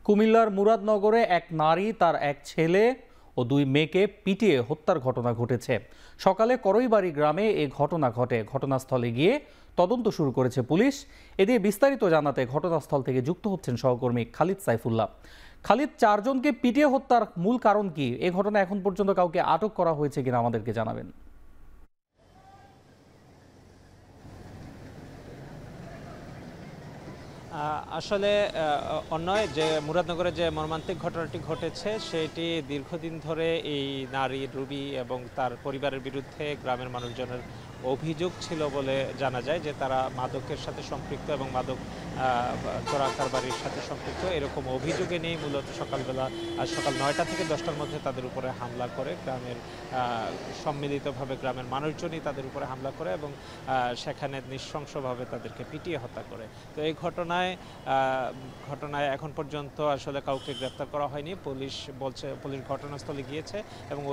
কুমিল্লার মুরাদনগরে এক নারী তার এক ছেলে ও দুই মেয়েকে পিটিয়ে হত্যার ঘটনা ঘটেছে। সকালে করইবাড়ি গ্রামে এই ঘটনা ঘটে। ঘটনাস্থলে গিয়ে তদন্ত শুরু করেছে পুলিশ। এদিকে বিস্তারিত জানাতে ঘটনাস্থল থেকে যুক্ত হচ্ছেন সহকর্মী খালিদ সাইফুল্লাহ। খালিদ, চারজনকে পিটিয়ে হত্যার মূল কারণ কি? এ ঘটনা এখন পর্যন্ত কাউকে আটক করা হয়েছে কিনা আমাদেরকে জানাবেন। আসলে অন্যয় যে মুরাদনগরে যে মর্মান্তিক ঘটনাটি ঘটেছে সেটি দীর্ঘদিন ধরে এই নারী রুবি এবং তার পরিবারের বিরুদ্ধে গ্রামের মানুষজনের অভিযোগ ছিল বলে জানা যায় যে তারা মাদকের সাথে সম্পৃক্ত এবং মাদক চোরা কারবারির সাথে সম্পৃক্ত এরকম অভিযোগে নিয়ে মূলত সকালবেলা সকাল 9টা থেকে 10টার মধ্যে তাদের উপরে হামলা করে গ্রামের সম্মিলিতভাবে গ্রামের মানুষজনই তাদের উপরে হামলা করে এবং সেখানে নৃশংসভাবে তাদেরকে পিটিয়ে হত্যা করে। তো এই ঘটনায় এখন পর্যন্ত আসলে কাউকে গ্রেপ্তার করা হয়নি। পুলিশ ঘটনাস্থলে গিয়েছে এবং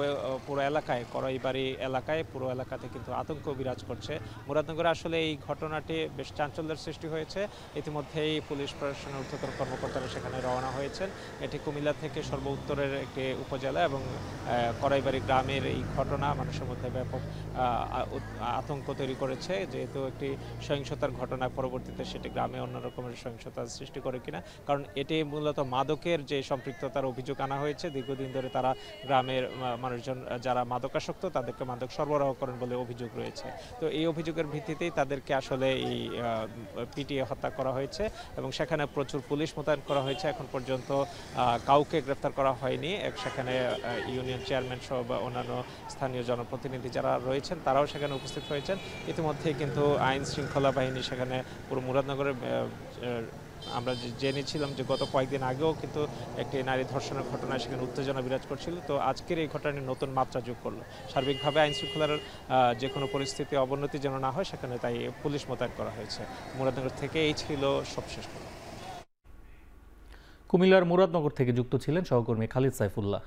পুরো এলাকায় করইবাড়ি এলাকায় পুরো এলাকাতে কিন্তু আতঙ্ক বিরাজ করছে। মুরাদনগরে আসলে এই ঘটনাটি বেশ চাঞ্চল্যের সৃষ্টি হয়েছে। ইতিমধ্যেই পুলিশ প্রশাসনের ঊর্ধ্বতন কর্মকর্তারা সেখানে রওনা হয়েছেন। এটি কুমিল্লা থেকে সর্ব উত্তরের একটি উপজেলা এবং করইবাড়ি গ্রামের এই ঘটনা মানুষের মধ্যে ব্যাপক আতঙ্ক তৈরি করেছে, যেহেতু একটি সহিংসতার ঘটনা পরবর্তীতে সেটি গ্রামে অন্য রকমের সহিংসতার সৃষ্টি করে কিনা, কারণ এটি মূলত মাদকের যে সম্পৃক্ততার অভিযোগ আনা হয়েছে। দীর্ঘদিন ধরে তারা গ্রামের মানুষজন যারা মাদকাসক্ত তাদেরকে মাদক সরবরাহ করেন বলে অভিযোগ রয়েছে। তো এই অভিযোগের ভিত্তিতেই তাদেরকে আসলে এই পিটিয়ে হত্যা করা হয়েছে এবং সেখানে প্রচুর পুলিশ মোতায়েন করা হয়েছে। এখন পর্যন্ত কাউকে গ্রেফতার করা হয়নি। সেখানে ইউনিয়ন চেয়ারম্যান সহ বা অন্যান্য স্থানীয় জনপ্রতিনিধি যারা রয়েছেন তারাও সেখানে উপস্থিত হয়েছেন। ইতিমধ্যেই কিন্তু আইন শৃঙ্খলা বাহিনী সেখানে পুরো মুরাদনগরে আমরা জেনেছিলাম যে গত কয়েকদিন আগেও কিন্তু একটি নারী ধর্ষণের ঘটনায় সেখানে উত্তেজনা বিরাজ করছিল। তো আজকের এই ঘটনায় নতুন মাত্রা যোগ করলো। সার্বিকভাবে আইন শৃঙ্খলার যে কোনো পরিস্থিতি অবনতি যেন না হয় সেখানে তাই পুলিশ মোতায়েন করা হয়েছে। মুরাদনগর থেকে এই ছিল সবশেষ। কুমিল্লার মুরাদনগর থেকে যুক্ত ছিলেন সহকর্মী খালিদ সাইফুল্লাহ।